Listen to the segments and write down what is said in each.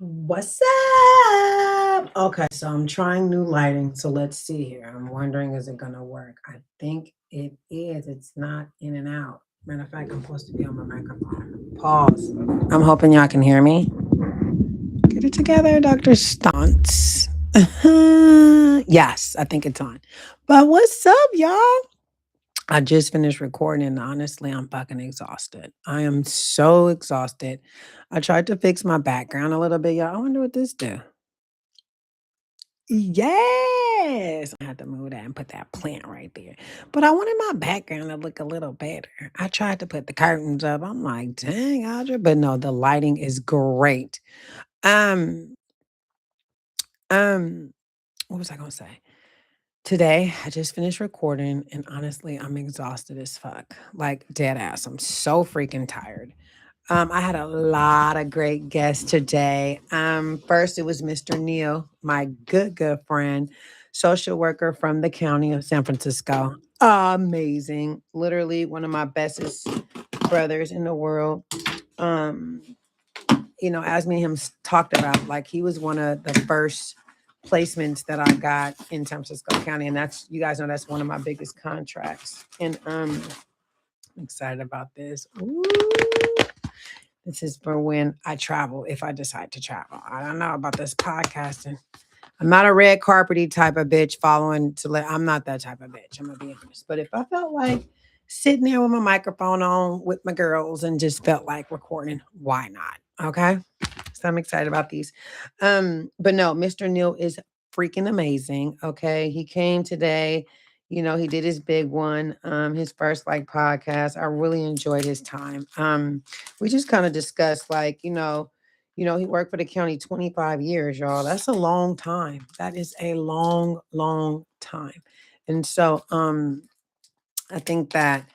What's up? Okay, so I'm trying new lighting. So let's see here. I'm wondering, is it gonna work? I think it is. It's not in and out. Matter of fact, I'm supposed to be on my microphone. Pause. I'm hoping y'all can hear me. Get it together, Dr. Stance. Yes, I think it's on. But what's up, y'all? I just finished recording and honestly, I'm fucking exhausted. I am so exhausted. I tried to fix my background a little bit, y'all. I wonder what this do. Yes. I had to move that and put that plant right there. But I wanted my background to look a little better. I tried to put the curtains up. I'm like, dang, Audra. But no, the lighting is great. Um, um, what was I gonna say? Today, I just finished recording, and honestly, I'm exhausted as fuck. Like dead ass. I'm so freaking tired. I had a lot of great guests today. First, it was Mr. Neil, my good friend, social worker from the county of San Francisco. Amazing. Literally one of my bestest brothers in the world. Um, as me and him talked about, like he was one of the first placements that I got in San Francisco County. And that's, you guys know, that's one of my biggest contracts. And I'm excited about this. Ooh. This is for when I travel, if I decide to travel. I don't know about this podcasting. I'm not a red carpety type of bitch following to let. I'm not that type of bitch. I'm gonna be honest. But if I felt like sitting there with my microphone on with my girls and just felt like recording, why not? Okay. So I'm excited about these. But no, Mr. Neil is freaking amazing. Okay. He came today. He did his big one, his first like podcast. I really enjoyed his time. We just kind of discussed like, he worked for the county 25 years, y'all. That's a long time. That is a long time. And so I think that,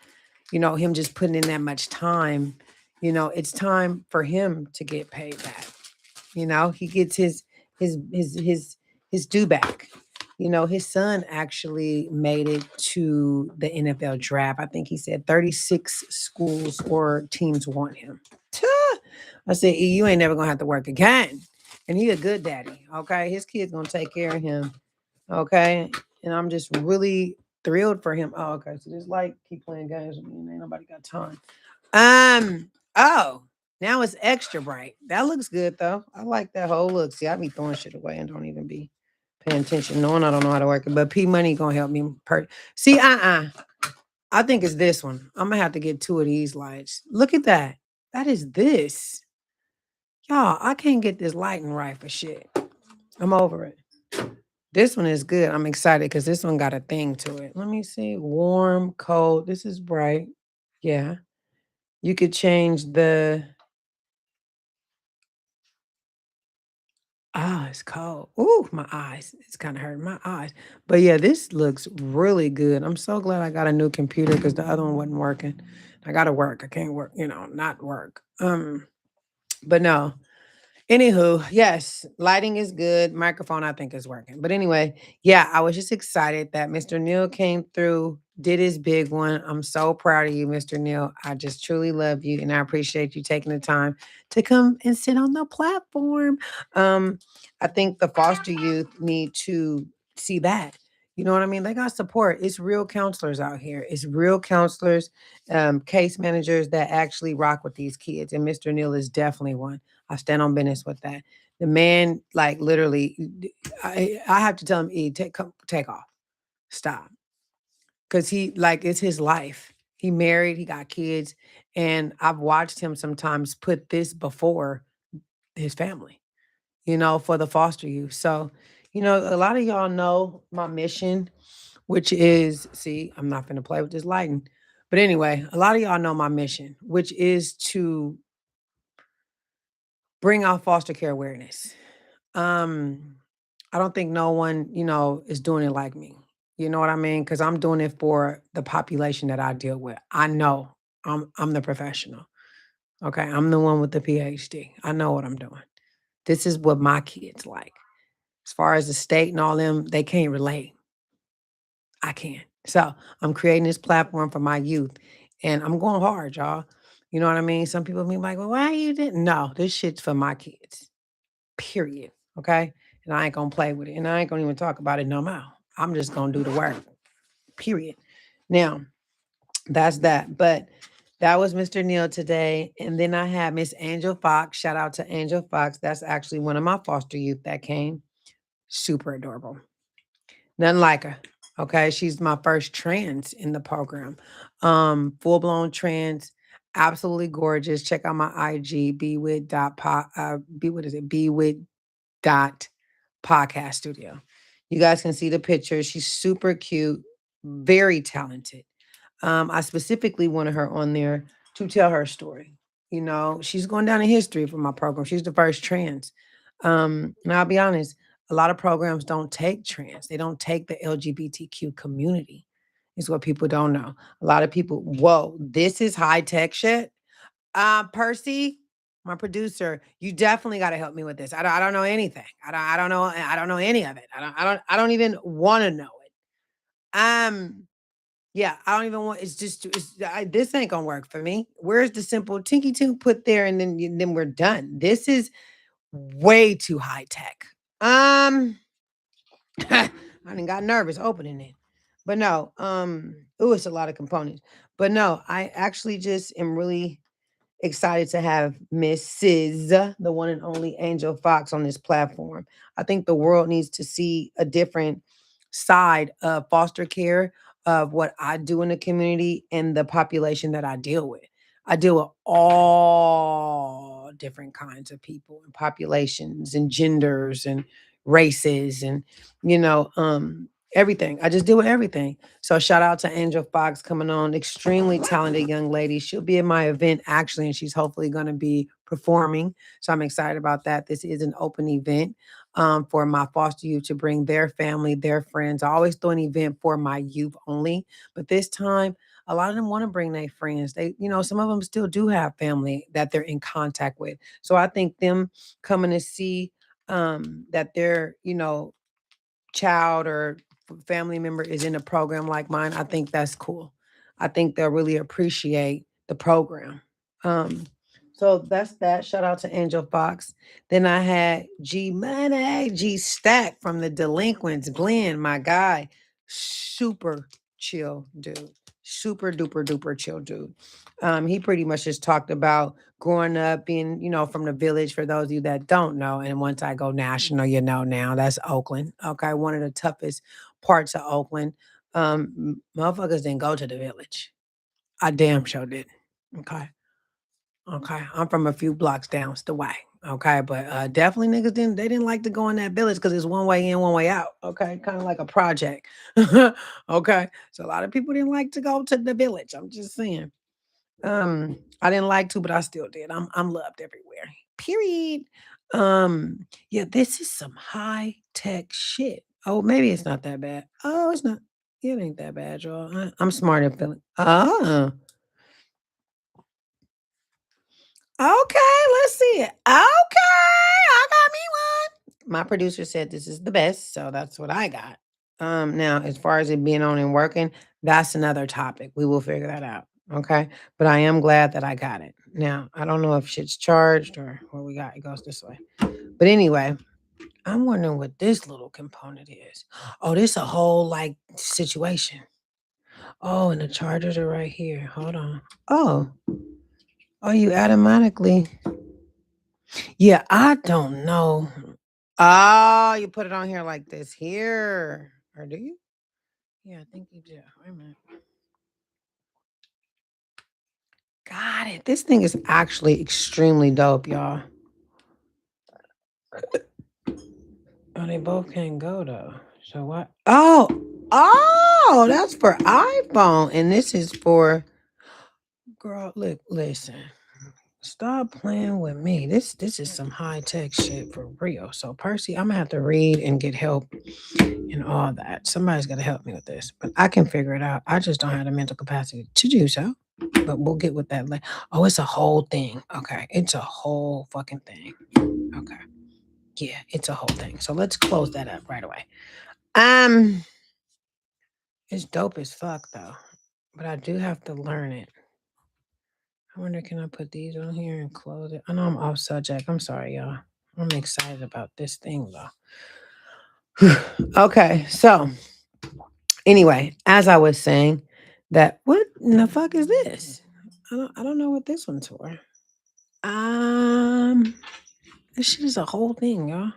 him just putting in that much time, it's time for him to get paid back. He gets his due back. His son actually made it to the NFL draft. I think he said 36 schools or teams want him. Tuh. I said, "E, you ain't never gonna have to work again." And he a good daddy. Okay. His kid's gonna take care of him. Okay. And I'm just really thrilled for him. Oh, okay. So this light keep playing games with me and ain't nobody got time. Oh, now it's extra bright. That looks good though. I like that whole look. See, I be throwing shit away and don't even be paying attention, knowing I don't know how to work it. But P Money gonna help me. See, I think it's this one. I'm gonna have to get two of these lights. Look at that. That is this. Y'all, I can't get this lighting right for shit. I'm over it. This one is good. I'm excited because this one got a thing to it. Let me see. Warm, cold. This is bright. Yeah. You could change the. Ah, it's cold. Ooh, my eyes. It's kind of hurting my eyes. But yeah, this looks really good. I'm so glad I got a new computer because the other one wasn't working. I gotta work. I can't work, not work. But no. Anywho, yes, lighting is good. Microphone, I think, is working. But anyway, yeah, I was just excited that Mr. Neil came through, did his big one. I'm so proud of you, Mr. Neil. I just truly love you, and I appreciate you taking the time to come and sit on the platform. Um, I think the foster youth need to see that. You know what I mean? They got support. It's real counselors out here. It's real counselors, case managers that actually rock with these kids. And Mr. Neil is definitely one. I stand on business with that. The man, like literally, I have to tell him, take off, stop, because he like it's his life. He married, he got kids, and I've watched him sometimes put this before his family. For the foster youth. So, a lot of y'all know my mission, which is see, I'm not gonna play with this lighting, but anyway, a lot of y'all know my mission, which is to bring out foster care awareness. Um, I don't think no one, is doing it like me. You know what I mean? Because I'm doing it for the population that I deal with. I know I'm the professional. Okay. I'm the one with the PhD. I know what I'm doing. This is what my kids like. As far as the state and all them, they can't relate. I can. So I'm creating this platform for my youth. And I'm going hard, y'all. You know what I mean? Some people be like, well, why you didn't? No, this shit's for my kids. period. Okay. And I ain't gonna play with it. And I ain't gonna even talk about it no more. I'm just gonna do the work. Period. Now, that's that. But that was Mr. Neil today. And then I had Miss Angel Fox. Shout out to Angel Fox. That's actually one of my foster youth that came. Super adorable. Nothing like her. Okay. She's my first trans in the program. Full blown trans, absolutely gorgeous. Check out my IG, be with dot be what is it? Be with dot podcast studio. You guys can see the picture. She's super cute, very talented. I specifically wanted her on there to tell her story. You know, she's going down in history for my program. She's the first trans. And I'll be honest, a lot of programs don't take trans. They don't take the LGBTQ community. Is what people don't know. A lot of people, whoa, this is high tech shit. Percy, my producer, you definitely got to help me with this. I don't know anything. I don't know any of it. I don't even want to know it. Yeah, I don't even want. It's just this ain't gonna work for me. Where's the simple tinky tink put there and then we're done. This is way too high tech. I didn't got nervous opening it, but no. It was a lot of components, but no, I actually just am really excited to have Mrs. the one and only Angel Fox on this platform. I think the world needs to see a different side of foster care, of what I do in the community and the population that I deal with. I deal with all different kinds of people and populations and genders and races and everything. I just deal with everything. So shout out to Angel Fox coming on. Extremely talented young lady. She'll be at my event actually, and she's hopefully going to be performing. So I'm excited about that. This is an open event for my foster youth to bring their family, their friends. I always do an event for my youth only, but this time a lot of them want to bring their friends. Some of them still do have family that they're in contact with. So I think them coming to see that their child or family member is in a program like mine, I think that's cool. I think they'll really appreciate the program. Um, so that's that. Shout out to Angel Fox. Then I had G Money, G Stack from the Delinquents, Glenn, my guy. Super chill dude. Super duper duper chill dude. He pretty much just talked about growing up being, from the village for those of you that don't know. And once I go national, now that's Oakland. Okay. One of the toughest parts of Oakland. Motherfuckers didn't go to the village. I damn sure did. Okay. Okay. I'm from a few blocks down the way. Okay. But definitely niggas didn't like to go in that village because it's one way in, one way out. Okay. Kind of like a project. Okay. So a lot of people didn't like to go to the village. I'm just saying. I didn't like to, but I still did. I'm loved everywhere. Period. Yeah, this is some high tech shit. Oh, maybe it's not that bad. Oh, it's not. It ain't that bad, y'all. I'm smart at feeling. Oh, okay. Let's see it. Okay, I got me one. My producer said this is the best, so that's what I got. Now as far as it being on and working, that's another topic. We will figure that out. Okay. But I am glad that I got it. Now, I don't know if shit's charged or what we got. It goes this way. But anyway, I'm wondering what this little component is. Oh, this a whole like situation. Oh, and the chargers are right here. Hold on. Oh, you automatically. Yeah, I don't know. Oh, you put it on here like this here. Or do you? Yeah, I think you do. Wait a minute. Got it. This thing is actually extremely dope, y'all. Oh, they both can't go though. So what? Oh, that's for iPhone, and this is for girl. Look, listen. Stop playing with me. This is some high tech shit for real. So Percy, I'm gonna have to read and get help and all that. Somebody's gotta help me with this, but I can figure it out. I just don't have the mental capacity to do so. But we'll get with that later. Oh, it's a whole thing. Okay, it's a whole fucking thing. Okay, yeah, it's a whole thing. So let's close that up right away. Um, it's dope as fuck though, but I do have to learn it. I wonder, can I put these on here and close it? I know I'm off subject. I'm sorry, y'all. I'm excited about this thing though. Okay, so anyway, as I was saying, that what in the fuck is this? I don't know what this one's for. Um, this shit is a whole thing, y'all.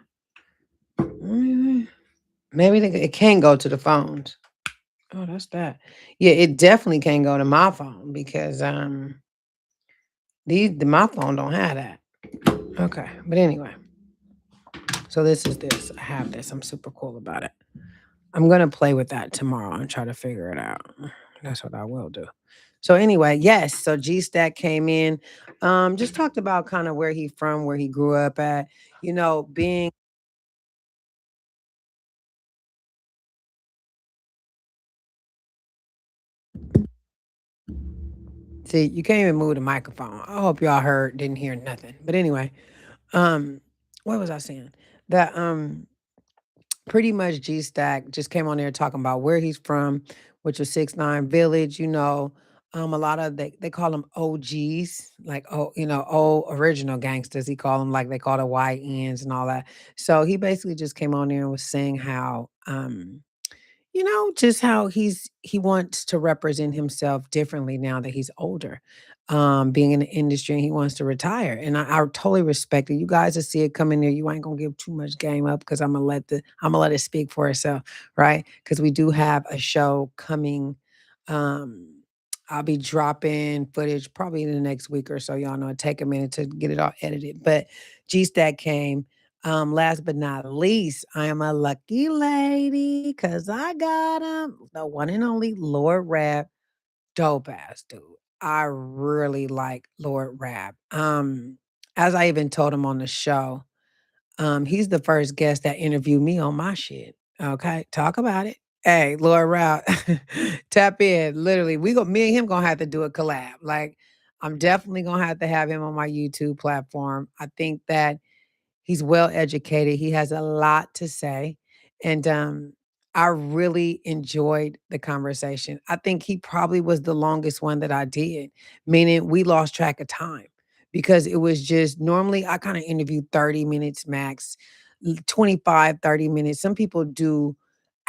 Mm, maybe it can go to the phones. Oh, that's that. Yeah, it definitely can go to my phone because my phone don't have that. Okay, but anyway, so this is this. I have this. I'm super cool about it. I'm gonna play with that tomorrow and try to figure it out. That's what I will do. So anyway, yes. So G Stack came in, just talked about kind of where he from, where he grew up at. Being see, you can't even move the microphone. I hope y'all didn't hear nothing. But anyway, um, what was I saying? That pretty much G Stack just came on there talking about where he's from, which was 6 9 Village. A lot of they call them OGs, like old original gangsters. He call them like they call the YNs and all that. So he basically just came on there and was saying how just how he wants to represent himself differently now that he's older, being in the industry, and he wants to retire. And I totally respect it. You guys will see it coming there. You ain't gonna give too much game up because I'm gonna let it speak for itself, right? Because we do have a show coming. Um, I'll be dropping footage probably in the next week or so. Y'all know it take a minute to get it all edited. But G Stack came. Last but not least, I am a lucky lady because I got him, the one and only Lord Rap, dope ass dude. I really like Lord Rap. As I even told him on the show, he's the first guest that interviewed me on my shit. Okay, talk about it. Hey, Lord Rap, tap in. Literally, me and him gonna have to do a collab. Like, I'm definitely gonna have to have him on my YouTube platform. I think that he's well educated. He has a lot to say. And I really enjoyed the conversation. I think he probably was the longest one that I did, meaning we lost track of time because it was just normally I kind of interview 30 minutes max, 25, 30 minutes. Some people do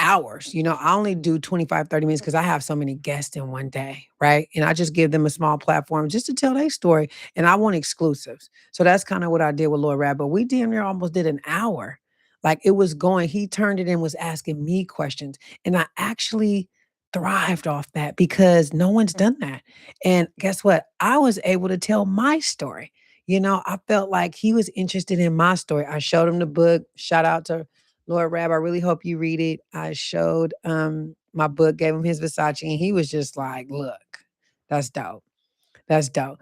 hours. I only do 25, 30 minutes because I have so many guests in one day, right? And I just give them a small platform just to tell their story. And I want exclusives. So that's kind of what I did with Lord Rab. But we damn near almost did an hour. Like it was going, he turned it and was asking me questions. And I actually thrived off that because no one's done that. And guess what? I was able to tell my story. I felt like he was interested in my story. I showed him the book. Shout out to Lord Rab. I really hope you read it. I showed my book, gave him his Versace, and he was just like, look, that's dope. That's dope.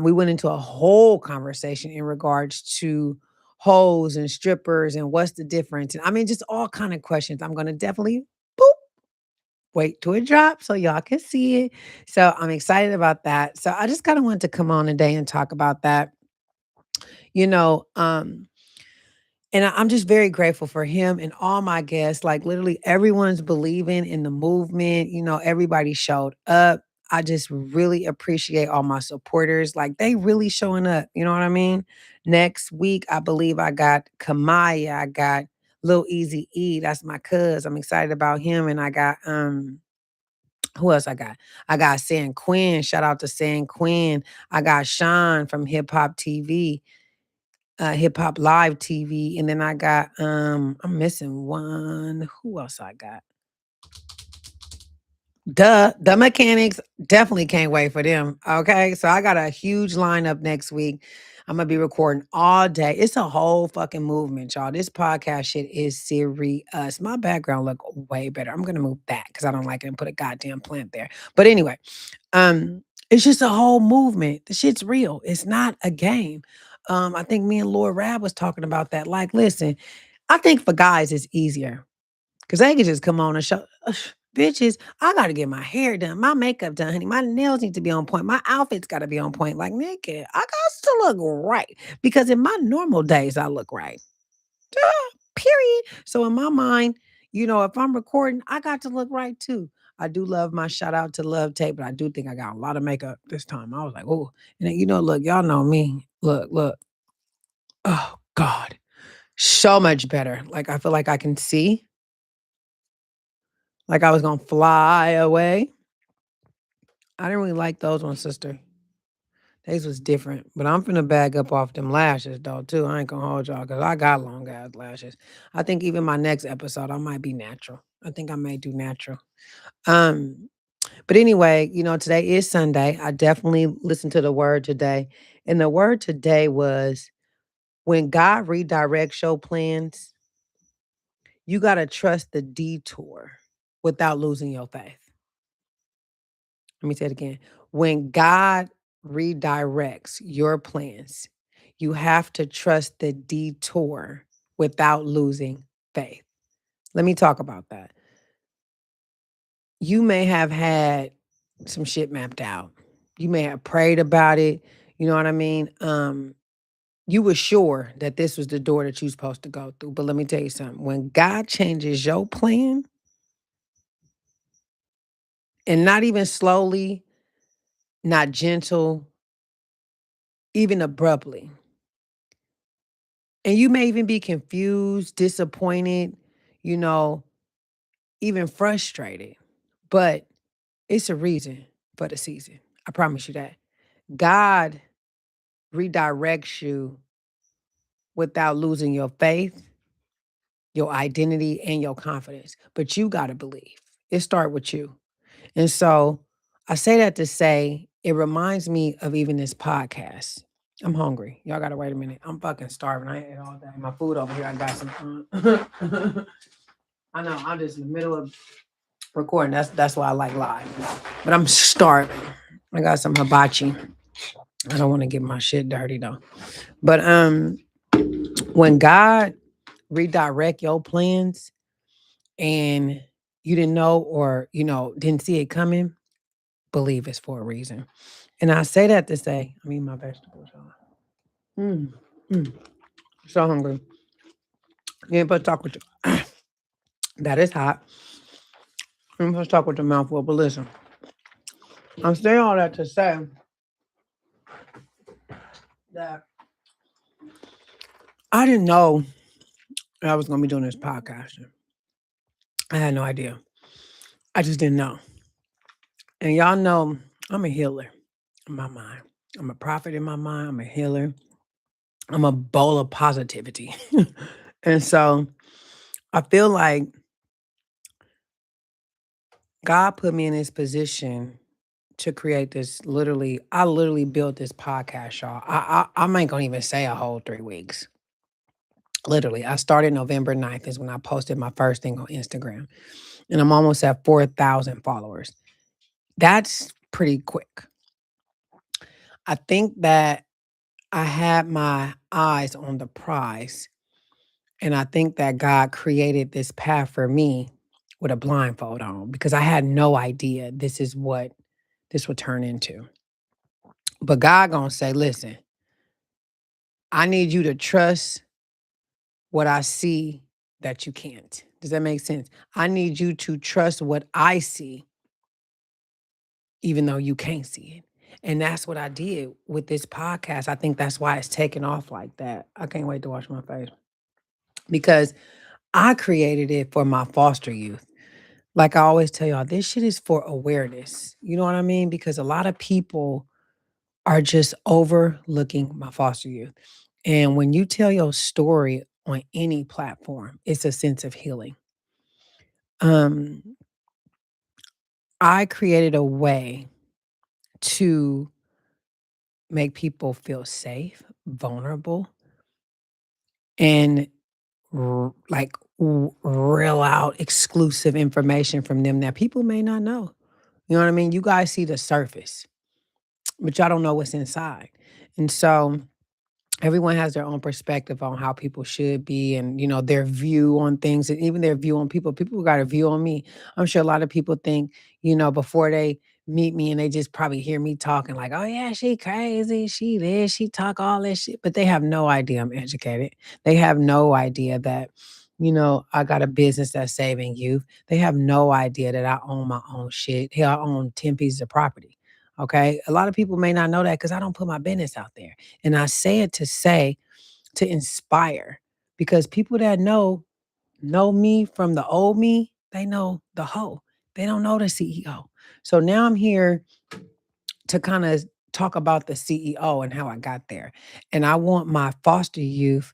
We went into a whole conversation in regards to hoes and strippers and what's the difference. And I mean, just all kind of questions. I'm gonna definitely boop, wait till it drops so y'all can see it. So I'm excited about that. So I just kind of wanted to come on today and talk about that. You know, um, I'm just very grateful for him and all my guests. Like literally everyone's believing in the movement. Everybody showed up. I just really appreciate all my supporters. Like they really showing up. You know what I mean? Next week, I believe I got Kamaya. I got Lil Easy E. That's my cuz. I'm excited about him. And I got who else I got? I got San Quinn. Shout out to San Quinn. I got Sean from Hip Hop TV, Hip Hop Live TV, and then I got I'm missing one. Who else I got? The mechanics definitely can't wait for them. Okay. So I got a huge lineup next week. I'm gonna be recording all day. It's a whole fucking movement, y'all. This podcast shit is serious. My background look way better. I'm gonna move that because I don't like it and put a goddamn plant there. But anyway, it's just a whole movement. The shit's real. It's not a game. I think me and Lord Rab was talking about that. Like, listen, I think for guys it's easier because they can just come on and show. Bitches, I gotta get my hair done, my makeup done, honey. My nails need to be on point. My outfit's gotta be on point. Like, nigga, I got to look right because in my normal days, I look right. Duh, period. So in my mind, if I'm recording, I got to look right too. I do love my shout out to Love Tape, but I do think I got a lot of makeup this time. I was like, oh, and then, look, y'all know me. Look. Oh God. So much better. Like, I feel like I can see, like I was gonna fly away. I didn't really like those ones, sister. These was different, but I'm finna bag up off them lashes though too. I ain't gonna hold y'all because I got long ass lashes. I think even my next episode I might be natural. I think I may do natural. Um, but anyway, today is Sunday. I definitely listened to the word today, and the word today was when God redirects your plans, you gotta trust the detour without losing your faith. Let me say it again. When God redirects your plans, you have to trust the detour without losing faith. Let me talk about that. You may have had some shit mapped out. You may have prayed about it. You know what I mean? You were sure that this was the door that you're supposed to go through. But let me tell you something. When God changes your plan, and not even slowly, not gentle, even abruptly, and you may even be confused, disappointed, you know, even frustrated. But it's a reason for the season. I promise you that. God redirects you without losing your faith, your identity, and your confidence. But you got to believe. It starts with you. And so I say that to say it reminds me of even this podcast. I'm hungry. Y'all gotta wait a minute. I'm fucking starving. I ate all day. My food over here. I got some. I know. I'm just in the middle of recording. That's why I like live. But I'm starving. I got some hibachi. I don't want to get my shit dirty though. But when God redirect your plans and you didn't know or didn't see it coming, believe it's for a reason. And I say that to say, I mean my vegetables, y'all. Mm, mm, so hungry. You ain't supposed to talk with your that is hot. You ain't supposed to talk with your mouth full, but listen. I'm saying all that to say that I didn't know I was gonna be doing this podcasting. I had no idea. I just didn't know. And y'all know I'm a healer in my mind. I'm a prophet in my mind. I'm a healer. I'm a bowl of positivity. And so I feel like God put me in this position to create this I literally built this podcast, y'all. I ain't gonna even say a whole 3 weeks. Literally. I started November 9th is when I posted my first thing on Instagram. And I'm almost at 4,000 followers. That's pretty quick. I think that I had my eyes on the prize. And I think that God created this path for me with a blindfold on because I had no idea this is what this would turn into. But God gonna say, listen, I need you to trust what I see that you can't. Does that make sense? I need you to trust what I see, even though you can't see it. And that's what I did with this podcast. I think that's why it's taken off like that. I can't wait to wash my face because I created it for my foster youth. Like I always tell y'all, this shit is for awareness. You know what I mean? Because a lot of people are just overlooking my foster youth. And when you tell your story on any platform, it's a sense of healing. Um, I created a way to make people feel safe, vulnerable, and real out exclusive information from them that people may not know. You know what I mean? You guys see the surface, but y'all don't know what's inside. And so everyone has their own perspective on how people should be and their view on things and even their view on people got a view on me. I'm sure a lot of people think before they meet me and they just probably hear me talking like, oh yeah, she crazy, she this, she talk all this shit, but they have no idea I'm educated. They have no idea that I got a business that's saving youth. They have no idea that I own my own shit. Hell, I own 10 pieces of property. Okay, a lot of people may not know that because I don't put my business out there. And I say it to say, to inspire, because people that know me from the old me, they know the hoe. They don't know the CEO. So now I'm here to kind of talk about the CEO and how I got there. And I want my foster youth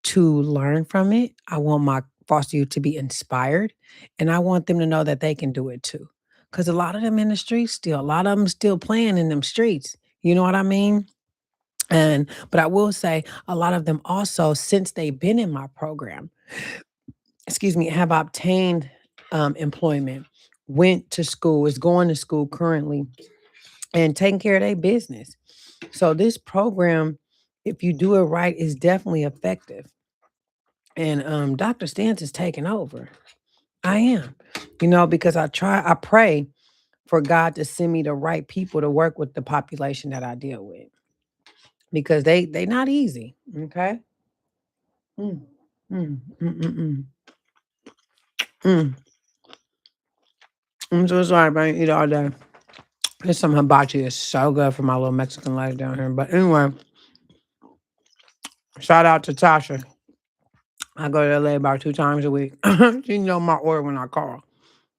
to learn from it. I want my foster youth to be inspired. And I want them to know that they can do it too. Because a lot of them in the streets still, a lot of them still playing in them streets. You know what I mean? And but I will say a lot of them also, since they've been in my program, excuse me, have obtained employment, went to school, is going to school currently, and taking care of their business. So this program, if you do it right, is definitely effective. And Dr. Stance is taking over. I am, because I pray for God to send me the right people to work with the population that I deal with because they not easy. Okay. Mm, mm, mm, mm, mm, mm. I'm so sorry, but I eat all day. This some hibachi is so good for my little Mexican lady down here. But anyway, shout out to Tasha. I go to LA about 2 times a week. She know my order when I call.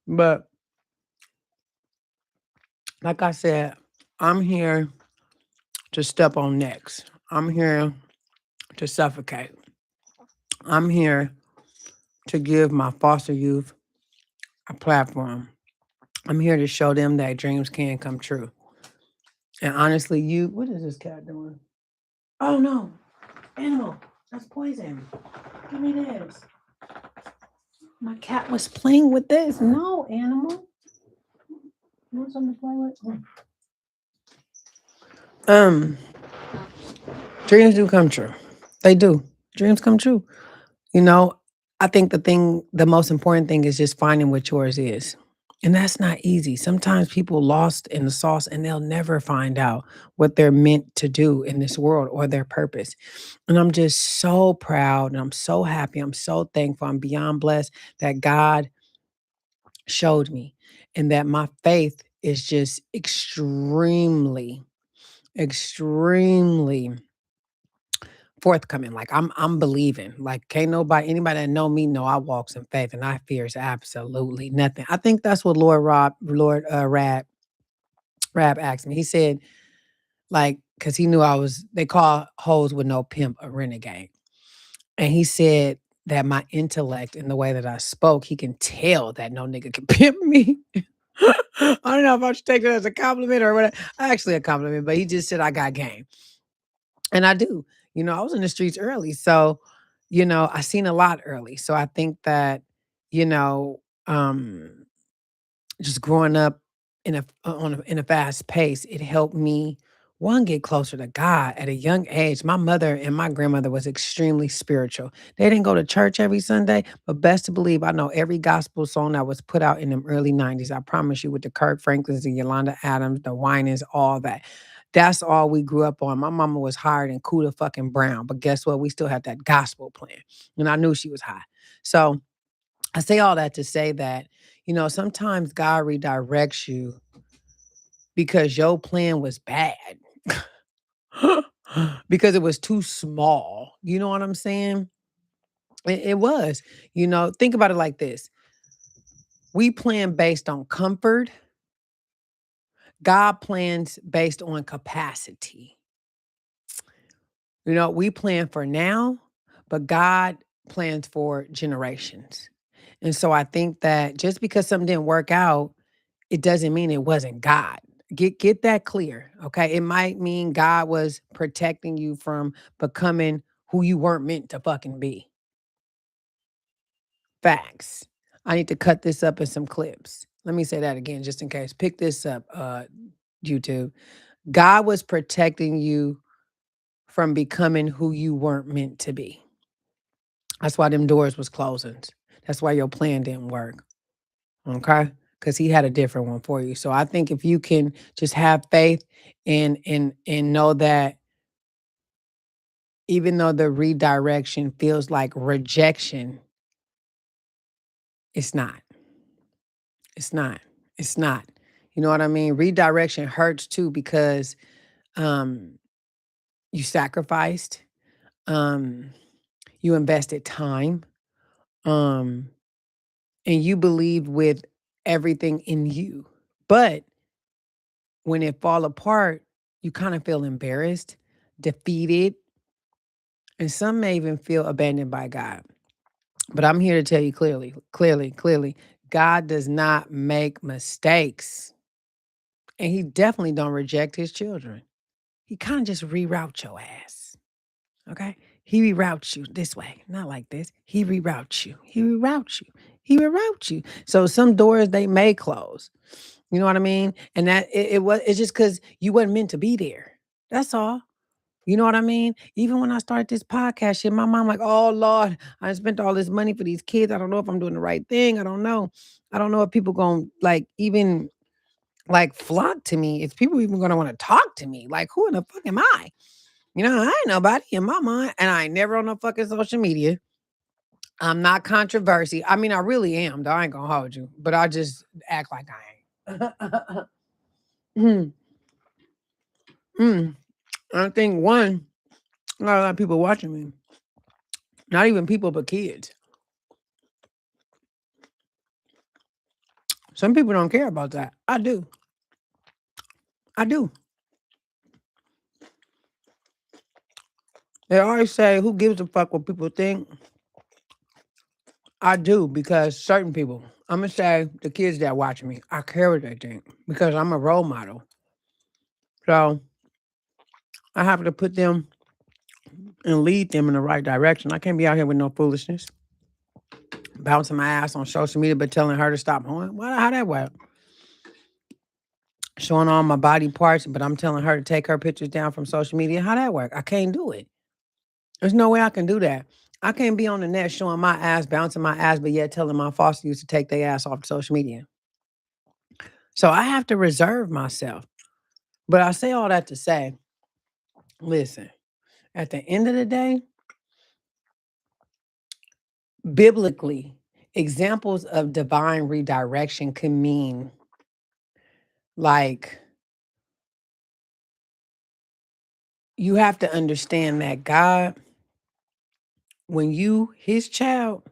But like I said, I'm here to step on necks. I'm here to suffocate. I'm here to give my foster youth a platform. I'm here to show them that dreams can come true. And honestly, what is this cat doing? Oh no, animal, that's poison. Give me this. My cat was playing with this. No, animal. You want something to play with? Um, Dreams do come true. They do. Dreams come true. You know, I think the most important thing is just finding what yours is. And that's not easy. Sometimes people lost in the sauce and they'll never find out what they're meant to do in this world or their purpose. And I'm just so proud and I'm so happy. I'm so thankful. I'm beyond blessed that God showed me and that my faith is just extremely, extremely forthcoming. Like I'm believing. Like can't anybody that know me know I walks in faith and I fears absolutely nothing. I think that's what Lord Rab asked me. He said, like, because he knew they call hoes with no pimp a renegade. And he said that my intellect and the way that I spoke, he can tell that no nigga can pimp me. I don't know if I should take it as a compliment or what. Actually, a compliment, but he just said I got game. And I do. I was in the streets early. So, I seen a lot early. So I think that, you know, um, just growing up in a fast pace, it helped me one get closer to God at a young age. My mother and my grandmother was extremely spiritual. They didn't go to church every Sunday, but best to believe I know every gospel song that was put out in them early 90s. I promise you, with the Kirk Franklins and Yolanda Adams, the Winans, all that. That's all we grew up on. My mama was higher than Cuda fucking Brown, but guess what? We still had that gospel playing, and I knew she was high. So I say all that to say that, sometimes God redirects you because your plan was bad, because it was too small. You know what I'm saying? It was. Think about it like this: we plan based on comfort, God plans based on capacity. We plan for now, but God plans for generations. And so I think that just because something didn't work out, it doesn't mean it wasn't God. Get that clear, okay? It might mean God was protecting you from becoming who you weren't meant to fucking be. Facts. I need to cut this up in some clips. Let me say that again just in case. Pick this up, YouTube. God was protecting you from becoming who you weren't meant to be. That's why them doors was closing. That's why your plan didn't work. Okay? Because he had a different one for you. So I think if you can just have faith and know that even though the redirection feels like rejection, it's not. It's not. It's not. You know what I mean? Redirection hurts too because um you sacrificed. Um You invested time, um, and you believed with everything in you. But when it fall apart, you kind of feel embarrassed, defeated, and some may even feel abandoned by God. But I'm here to tell you clearly, clearly, clearly, God does not make mistakes. And he definitely don't reject his children. He kind of just reroute your ass. Okay? He reroutes you this way, not like this. He reroutes you. He reroutes you. He reroutes you. So some doors they may close. You know what I mean? And that it's just because you wasn't meant to be there. That's all. You know what I mean? Even when I started this podcast shit, my mom like, "Oh Lord, I spent all this money for these kids. I don't know if I'm doing the right thing. I don't know. I don't know if people gonna like even like flock to me. If people even gonna want to talk to me. Like, who in the fuck am I? You know, I ain't nobody in my mind, and I ain't never on no fucking social media. I'm not controversy. I mean, I really am. Though I ain't gonna hold you, but I just act like I ain't. Mm, mm. I think one, not a lot of people watching me. Not even people, but kids. Some people don't care about that. I do. I do. They always say, "Who gives a fuck what people think?" I do because certain people. I'm gonna say the kids that watch me. I care what they think because I'm a role model. So I have to put them and lead them in the right direction. I can't be out here with no foolishness, bouncing my ass on social media, but telling her to stop. How that work? Showing all my body parts, but I'm telling her to take her pictures down from social media. How that work? I can't do it. There's no way I can do that. I can't be on the net showing my ass, bouncing my ass, but yet telling my foster youth to take their ass off social media. So I have to reserve myself. But I say all that to say, listen, at the end of the day, biblically, examples of divine redirection can mean like you have to understand that God, when you his child,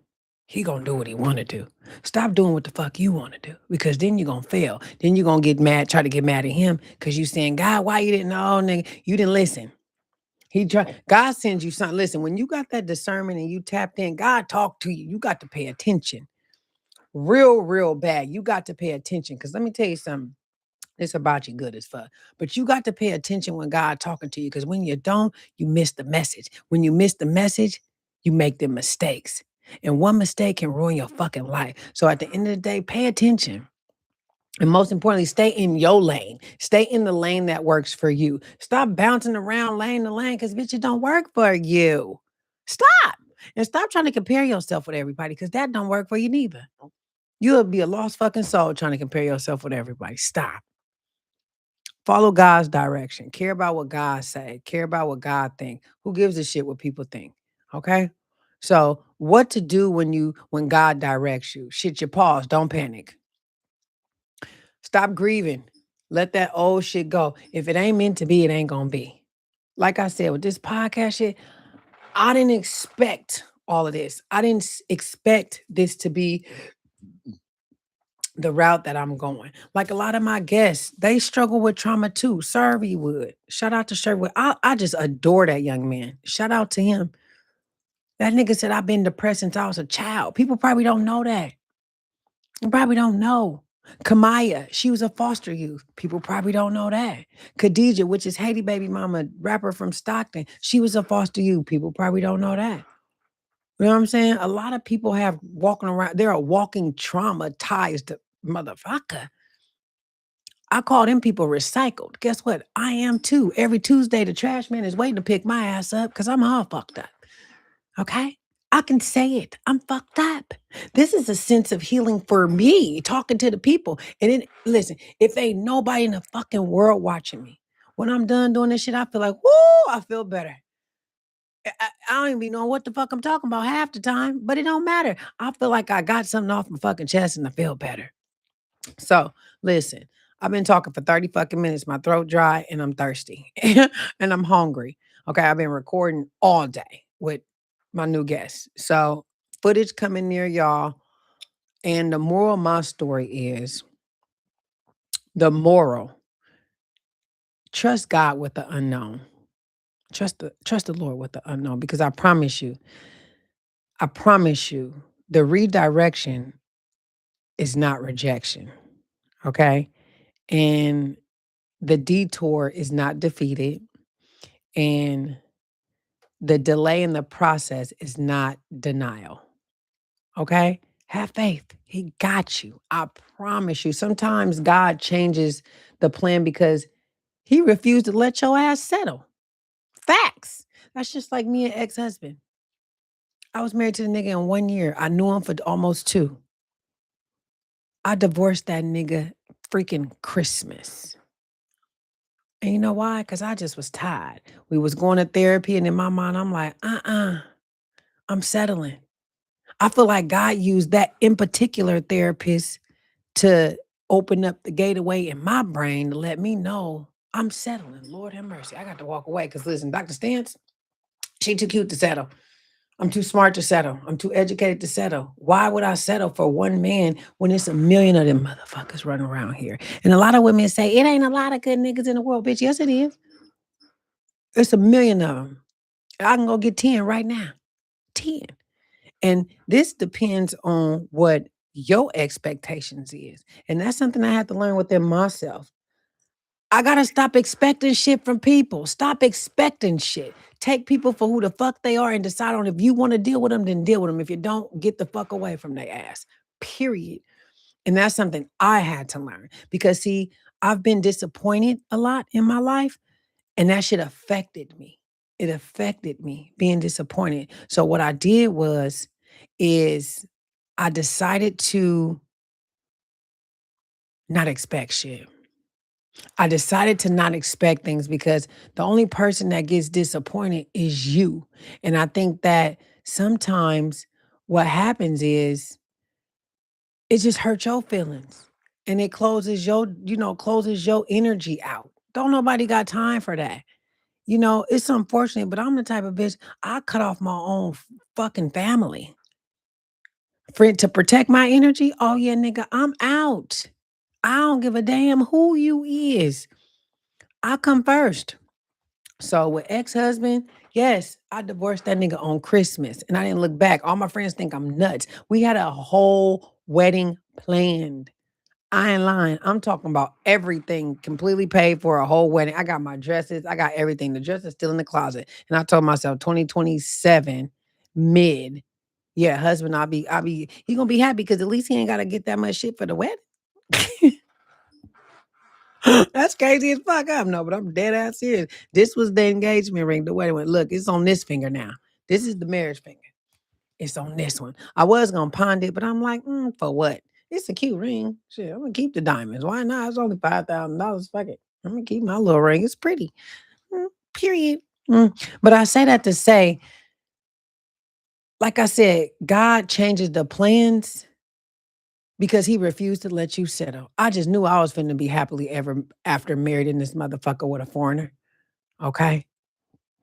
he gonna do what he wanna do. Stop doing what the fuck you wanna do because then you're gonna fail. Then you're gonna get mad, try to get mad at him because you saying, God, why you didn't know, nigga? You didn't listen. God sends you something. Listen, when you got that discernment and you tapped in, God talked to you. You got to pay attention. Real bad. You got to pay attention. Because let me tell you something. It's about you good as fuck. But you got to pay attention when God talking to you. Because when you don't, you miss the message. When you miss the message, you make the mistakes. And one mistake can ruin your fucking life. So at the end of the day, pay attention. And most importantly, stay in your lane. Stay in the lane that works for you. Stop bouncing around lane to lane because bitch, it don't work for you. Stop. And stop trying to compare yourself with everybody because that don't work for you neither. You'll be a lost fucking soul trying to compare yourself with everybody. Stop. Follow God's direction. Care about what God say. Care about what God think. Who gives a shit what people think? Okay? So what to do when God directs you? Shit, you pause. Don't panic. Stop grieving. Let that old shit go. If it ain't meant to be, it ain't gonna be. Like I said, with this podcast shit, I didn't expect all of this. I didn't expect this to be the route that I'm going. Like a lot of my guests, they struggle with trauma too. Survey Wood. Shout out to Sherwood. I just adore that young man. Shout out to him. That nigga said I've been depressed since I was a child. People probably don't know that. You probably don't know. Kamaya, she was a foster youth. People probably don't know that. Khadijah, which is Haiti baby mama, rapper from Stockton, she was a foster youth. People probably don't know that. You know what I'm saying? A lot of people have walking around, they're a walking traumatized motherfucker. I call them people recycled. Guess what? I am too. Every Tuesday, the trash man is waiting to pick my ass up because I'm all fucked up. Okay? I can say it. I'm fucked up. This is a sense of healing for me, talking to the people. And then, listen, if ain't nobody in the fucking world watching me, when I'm done doing this shit, I feel like, whoo, I feel better. I don't even be knowing what the fuck I'm talking about half the time, but it don't matter. I feel like I got something off my fucking chest and I feel better. So, listen, I've been talking for 30 fucking minutes. My throat dry and I'm thirsty and I'm hungry. Okay, I've been recording all day with my new guest. So, footage coming near y'all. And the moral of my story is the moral trust God with the unknown. Trust the Lord with the unknown because I promise you, the redirection is not rejection. Okay. And the detour is not defeated. And the delay in the process is not denial. Okay. Have faith. He got you. I promise you. Sometimes God changes the plan because he refused to let your ass settle. Facts. That's just like me and ex-husband. I was married to the nigga in 1 year. I knew him for almost two. I divorced that nigga freaking Christmas. And you know why? Because I just was tired. We was going to therapy, and in my mind, I'm like, I'm settling. I feel like God used that in particular therapist to open up the gateway in my brain to let me know I'm settling. Lord have mercy. I got to walk away because listen, Dr. Stance, she too cute to settle. I'm too smart to settle. I'm too educated to settle. Why would I settle for one man when it's a million of them motherfuckers running around here? And a lot of women say, it ain't a lot of good niggas in the world, bitch. Yes, it is. It's a million of them. I can go get 10 right now. 10. And this depends on what your expectations is. And that's something I have to learn within myself. I gotta stop expecting shit from people. Stop expecting shit. Take people for who the fuck they are and decide on if you want to deal with them, then deal with them. If you don't, get the fuck away from their ass. Period. And that's something I had to learn because see, I've been disappointed a lot in my life, and that shit affected me. It affected me being disappointed. So what I did is I decided to not expect shit. I decided to not expect things because the only person that gets disappointed is you. And I think that sometimes what happens is it just hurts your feelings and it closes your energy out. Don't nobody got time for that. It's unfortunate, but I'm the type of bitch I cut off my own fucking family for to protect my energy. Oh yeah, nigga, I'm out. I don't give a damn who you is. I come first. So with ex-husband, yes, I divorced that nigga on Christmas and I didn't look back. All my friends think I'm nuts. We had a whole wedding planned. I ain't lying. I'm talking about everything completely paid for a whole wedding. I got my dresses. I got everything. The dress is still in the closet. And I told myself 2027 mid. Yeah, husband, he gonna be happy because at least he ain't gotta get that much shit for the wedding. That's crazy as fuck up. No, but I'm dead ass serious. This was the engagement ring. The wedding went, look, it's on this finger now. This is the marriage finger. It's on this one. I was gonna pawn it, but I'm like, for what? It's a cute ring. Shit, I'm gonna keep the diamonds. Why not? It's only $5,000. Fuck it. I'm gonna keep my little ring. It's pretty. Period. But I say that to say, like I said, God changes the plans because he refused to let you settle. I just knew I was finna be happily ever after married in this motherfucker with a foreigner. Okay.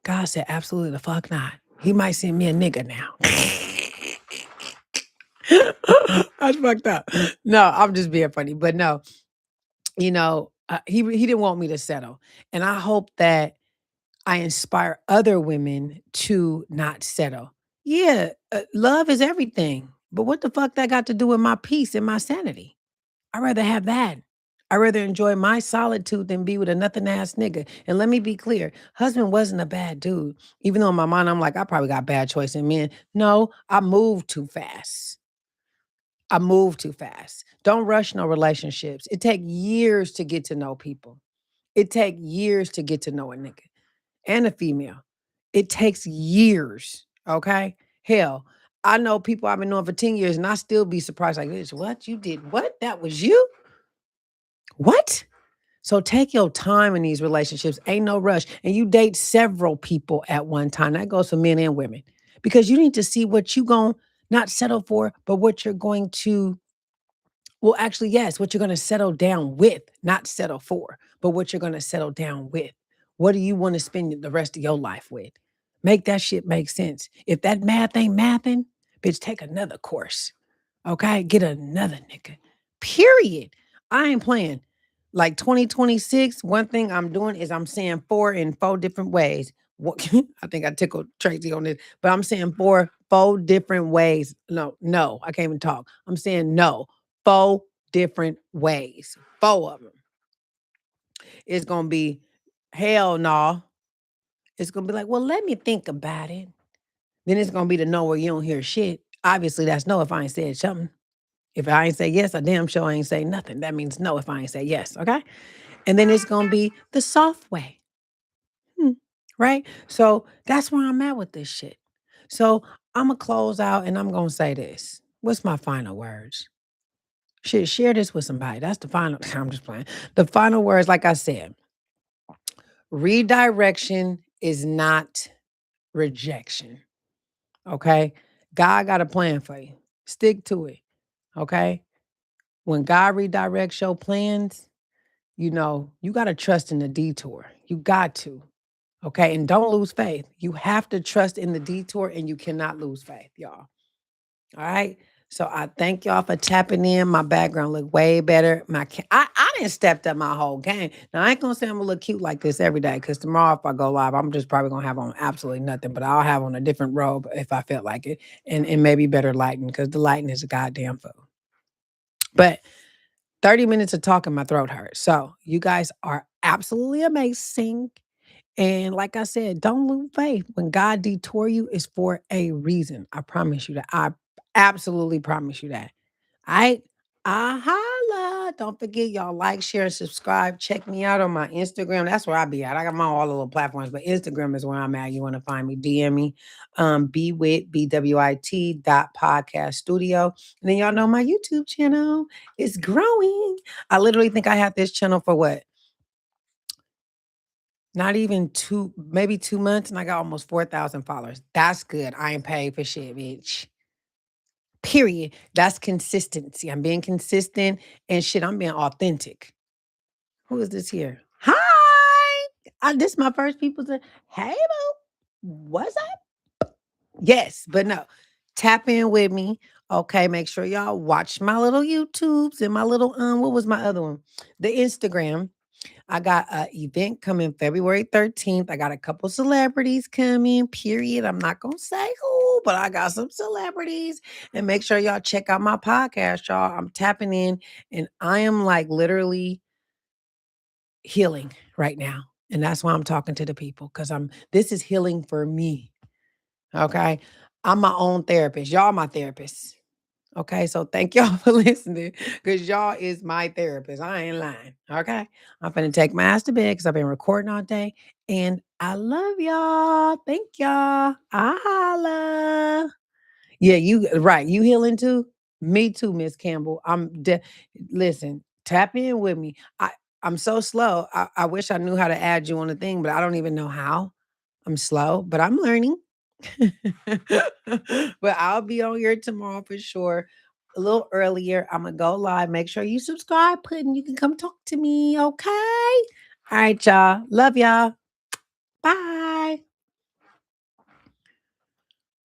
God said, absolutely the fuck not. He might send me a nigga now. That's fucked up. No, I'm just being funny. But no, he didn't want me to settle. And I hope that I inspire other women to not settle. Yeah, love is everything. But what the fuck that got to do with my peace and my sanity? I'd rather have that. I'd rather enjoy my solitude than be with a nothing ass nigga. And let me be clear, husband wasn't a bad dude. Even though in my mind I'm like, I probably got bad choice in men. No, I moved too fast. I moved too fast. Don't rush no relationships. It take years to get to know people. It take years to get to know a nigga and a female. It takes years. Okay. Hell, I know people I've been knowing for 10 years and I still be surprised like this. What? You did what? That was you? What? So take your time in these relationships. Ain't no rush. And you date several people at one time. That goes for men and women. Because you need to see what you going to not settle for, but what you're going to, well, actually, yes, what you're going to settle down with, not settle for, but what you're going to settle down with. What do you want to spend the rest of your life with? Make that shit make sense. If that math ain't mathing, bitch, take another course. Okay? Get another nigga. Period. I ain't playing. Like 2026, one thing I'm doing is I'm saying four in four different ways. I think I tickled Tracy on this, but I'm saying four different ways. No, I can't even talk. I'm saying no, four different ways. Four of them. It's gonna be hell no. It's gonna be like, well, let me think about it. Then it's gonna be the no where you don't hear shit. Obviously, that's no if I ain't said something. If I ain't say yes, I damn sure ain't say nothing. That means no if I ain't say yes. Okay. And then it's gonna be the soft way. Hmm, right? So that's where I'm at with this shit. So I'm gonna close out and I'm gonna say this. What's my final words? Shit, share this with somebody. That's the final. I'm just playing. The final words, like I said, redirection is not rejection. Okay. God got a plan for you. Stick to it. Okay. When God redirects your plans, you got to trust in the detour. You got to. Okay. And don't lose faith. You have to trust in the detour and you cannot lose faith, y'all. All right. So I thank y'all for tapping in. My background look way better. I didn't stepped up my whole game. Now I ain't gonna say I'm gonna look cute like this every day because tomorrow if I go live, I'm just probably gonna have on absolutely nothing, but I'll have on a different robe if I feel like it, and maybe better lighting because the lighting is a goddamn fool. But 30 minutes of talking, my throat hurts. So you guys are absolutely amazing. And like I said, don't lose faith. When God detour you, it's for a reason. I promise you that. I absolutely promise you that. I holla. Don't forget, y'all like, share, and subscribe. Check me out on my Instagram. That's where I be at. I got my all the little platforms, but Instagram is where I'm at. You want to find me, DM me. BWIT dot podcast studio. And then y'all know my YouTube channel is growing. I literally think I had this channel for what? Not even maybe 2 months, and I got almost 4,000 followers. That's good. I ain't paid for shit, bitch. Period. That's consistency. I'm being consistent and shit, I'm being authentic. Who is this here? Hi. This my first people to, hey, boo. What's up? Yes, but no. Tap in with me. Okay, make sure y'all watch my little YouTubes and my little, what was my other one? The Instagram. I got an event coming February 13th. I got a couple celebrities coming, period. I'm not going to say who, but I got some celebrities. And make sure y'all check out my podcast, y'all. I'm tapping in and I am like literally healing right now. And that's why I'm talking to the people because this is healing for me. Okay. I'm my own therapist. Y'all my therapists. Okay, so thank y'all for listening because y'all is my therapist. I ain't lying. Okay, I'm finna take my ass to bed because I've been recording all day and I love y'all. Thank y'all. I holla. Yeah, you right. You healing too? Me too, Miss Campbell. Listen, tap in with me. I'm so slow. I wish I knew how to add you on the thing, but I don't even know how. I'm slow, but I'm learning. But I'll be on here tomorrow for sure. A little earlier. I'm gonna go live. Make sure you subscribe, Puddin'. You can come talk to me, okay? All right, y'all. Love y'all. Bye.